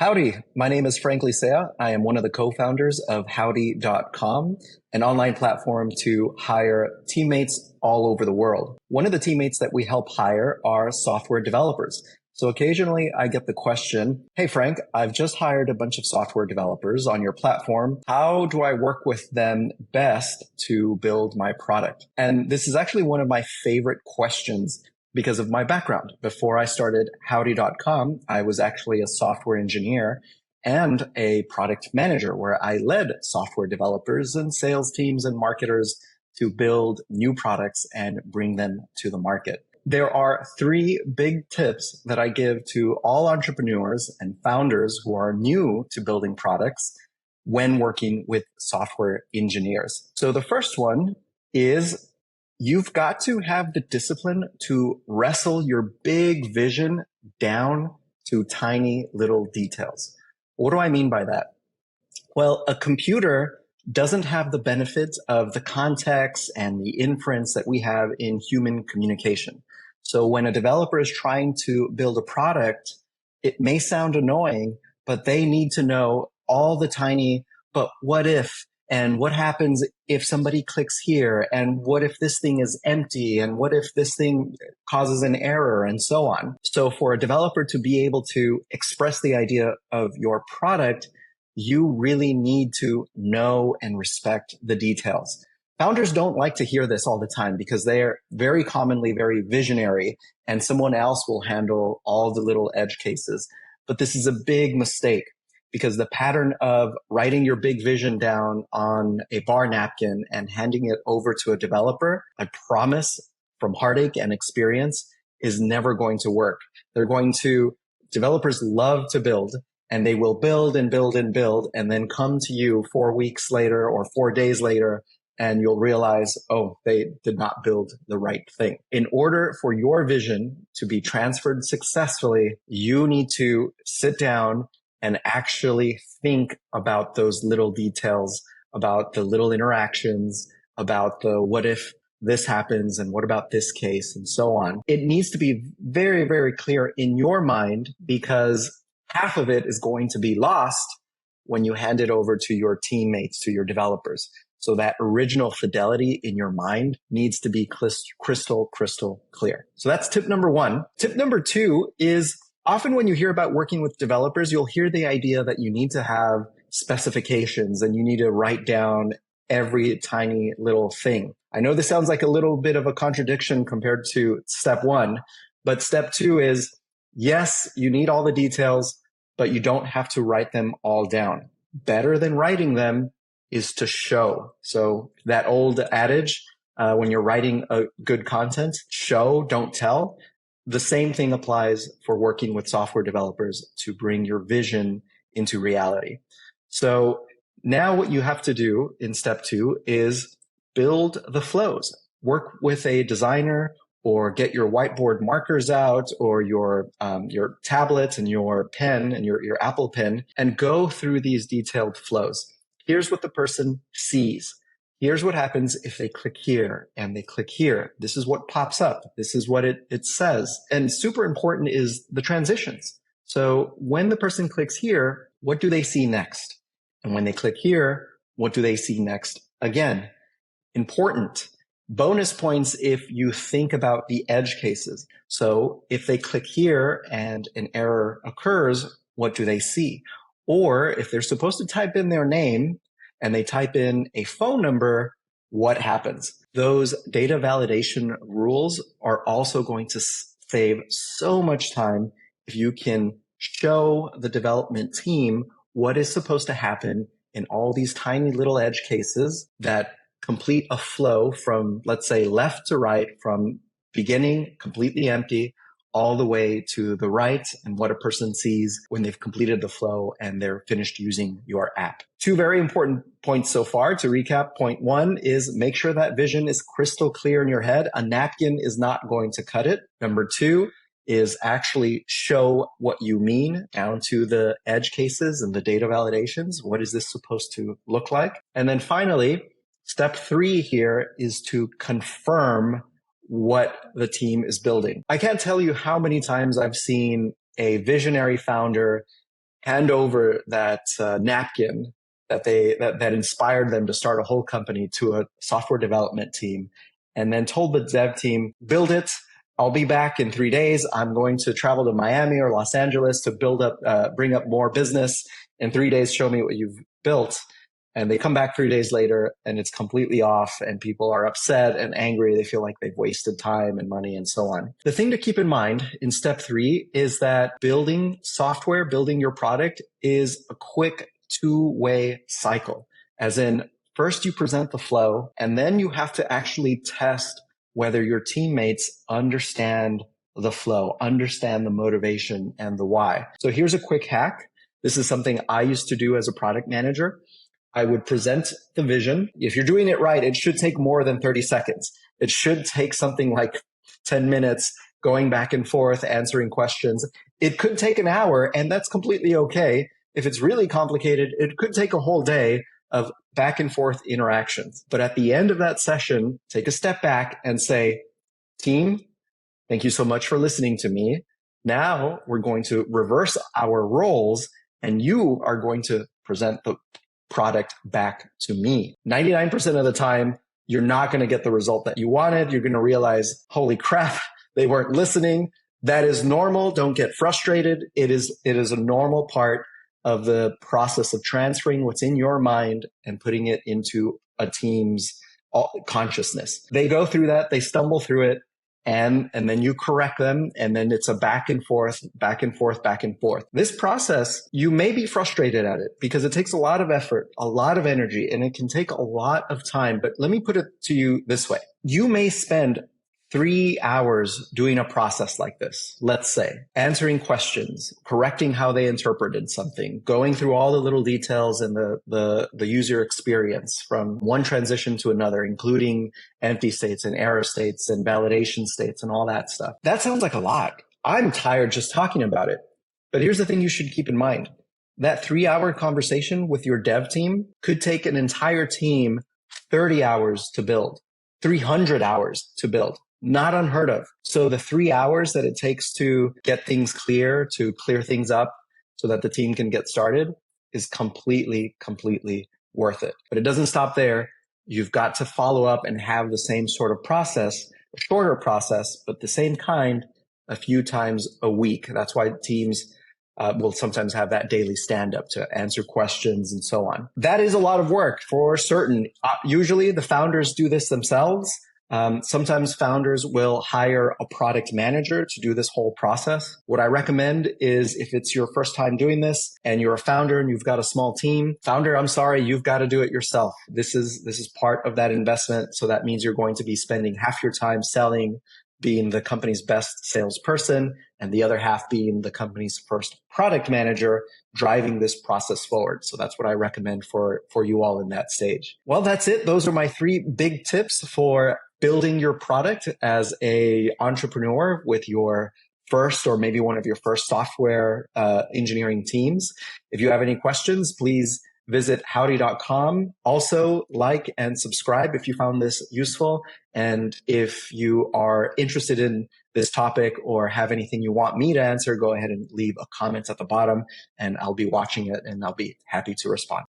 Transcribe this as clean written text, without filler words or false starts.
Howdy, my name is Frank Licea. I am one of the co-founders of Howdy.com, an online platform to hire teammates all over the world. One of the teammates that we help hire are software developers. So occasionally I get the question, hey Frank, I've just hired a bunch of software developers on your platform. How do I work with them best to build my product? And this is actually one of my favorite questions because of my background. Before I started Howdy.com, I was actually a software engineer and a product manager where I led software developers and sales teams and marketers to build new products and bring them to the market. There are three big tips that I give to all entrepreneurs and founders who are new to building products when working with software engineers. So the first one is you've got to have the discipline to wrestle your big vision down to tiny little details. What do I mean by that? Well, a computer doesn't have the benefits of the context and the inference that we have in human communication. So when a developer is trying to build a product, it may sound annoying, but they need to know all the tiny, but what if, and what happens if somebody clicks here? And what if this thing is empty? And what if this thing causes an error and so on? So for a developer to be able to express the idea of your product, you really need to know and respect the details. Founders don't like to hear this all the time because they're very commonly very visionary and someone else will handle all the little edge cases. But this is a big mistake, because the pattern of writing your big vision down on a bar napkin and handing it over to a developer, I promise from heartache and experience, is never going to work. Developers love to build, and they will build and build and build, and then come to you 4 weeks later or 4 days later, and you'll realize, oh, they did not build the right thing. In order for your vision to be transferred successfully, you need to sit down and actually think about those little details, about the little interactions, about the what if this happens and what about this case and so on. It needs to be very, very clear in your mind, because half of it is going to be lost when you hand it over to your teammates, to your developers. So that original fidelity in your mind needs to be crystal clear. So that's tip number one. Tip number two is, often when you hear about working with developers, you'll hear the idea that you need to have specifications and you need to write down every tiny little thing. I know this sounds like a little bit of a contradiction compared to step one, but step two is, yes, you need all the details, but you don't have to write them all down. Better than writing them is to show. So that old adage, when you're writing a good content, show, don't tell. The same thing applies for working with software developers to bring your vision into reality. So now what you have to do in step two is build the flows. Work with a designer, or get your whiteboard markers out, or your tablet and your pen and your Apple Pen, and go through these detailed flows. Here's what the person sees. Here's what happens if they click here and they click here. This is what pops up. This is what it says. And super important is the transitions. So when the person clicks here, what do they see next? And when they click here, what do they see next? Again, important. Bonus points if you think about the edge cases. So if they click here and an error occurs, what do they see? Or if they're supposed to type in their name and they type in a phone number, what happens? Those data validation rules are also going to save so much time if you can show the development team what is supposed to happen in all these tiny little edge cases that complete a flow from, let's say, left to right, from beginning completely empty all the way to the right, and what a person sees when they've completed the flow and they're finished using your app. Two very important points so far. To recap, point one is make sure that vision is crystal clear in your head. A napkin is not going to cut it. Number two is actually show what you mean down to the edge cases and the data validations. What is this supposed to look like? And then finally, step three here is to confirm what the team is building. I can't tell you how many times I've seen a visionary founder hand over that napkin that inspired them to start a whole company to a software development team, and then told the dev team, build it. I'll be back in 3 days. I'm going to travel to Miami or Los Angeles to bring up more business. In 3 days, show me what you've built. And they come back 3 days later and it's completely off and people are upset and angry. They feel like they've wasted time and money and so on. The thing to keep in mind in step 3 is that building software, building your product is a quick two-way cycle. As in, first you present the flow and then you have to actually test whether your teammates understand the flow, understand the motivation and the why. So here's a quick hack. This is something I used to do as a product manager. I would present the vision. If you're doing it right, it should take more than 30 seconds. It should take something like 10 minutes going back and forth, answering questions. It could take an hour, and that's completely okay. If it's really complicated, it could take a whole day of back and forth interactions. But at the end of that session, take a step back and say, team, thank you so much for listening to me. Now we're going to reverse our roles and you are going to present the product back to me. 99% of the time, you're not going to get the result that you wanted. You're going to realize, holy crap, they weren't listening. That is normal. Don't get frustrated. It is a normal part of the process of transferring what's in your mind and putting it into a team's consciousness. They go through that, they stumble through it, and then you correct them, and then it's a back and forth, back and forth, back and forth. This process, you may be frustrated at it because it takes a lot of effort, a lot of energy, and it can take a lot of time. But let me put it to you this way. You may spend 3 hours doing a process like this, let's say, answering questions, correcting how they interpreted something, going through all the little details and the user experience from one transition to another, including empty states and error states and validation states and all that stuff. That sounds like a lot. I'm tired just talking about it. But here's the thing you should keep in mind. That 3-hour conversation with your dev team could take an entire team 30 hours to build, 300 hours to build. Not unheard of. So the 3 hours that it takes to get things clear, to clear things up so that the team can get started is completely worth it. But it doesn't stop there. You've got to follow up and have the same sort of process, a shorter process, but the same kind a few times a week. That's why teams will sometimes have that daily stand-up to answer questions and so on. That is a lot of work for certain. Usually the founders do this themselves. Sometimes founders will hire a product manager to do this whole process. What I recommend is if it's your first time doing this and you're a founder and you've got a small team, founder, I'm sorry, you've got to do it yourself. This is part of that investment. So that means you're going to be spending half your time selling, being the company's best salesperson, and the other half being the company's first product manager, driving this process forward. So that's what I recommend for you all in that stage. Well, that's it. Those are my 3 big tips for building your product as a entrepreneur with your first or maybe one of your first software engineering teams. If you have any questions, please visit howdy.com. Also, like and subscribe if you found this useful. And if you are interested in this topic or have anything you want me to answer, go ahead and leave a comment at the bottom and I'll be watching it and I'll be happy to respond.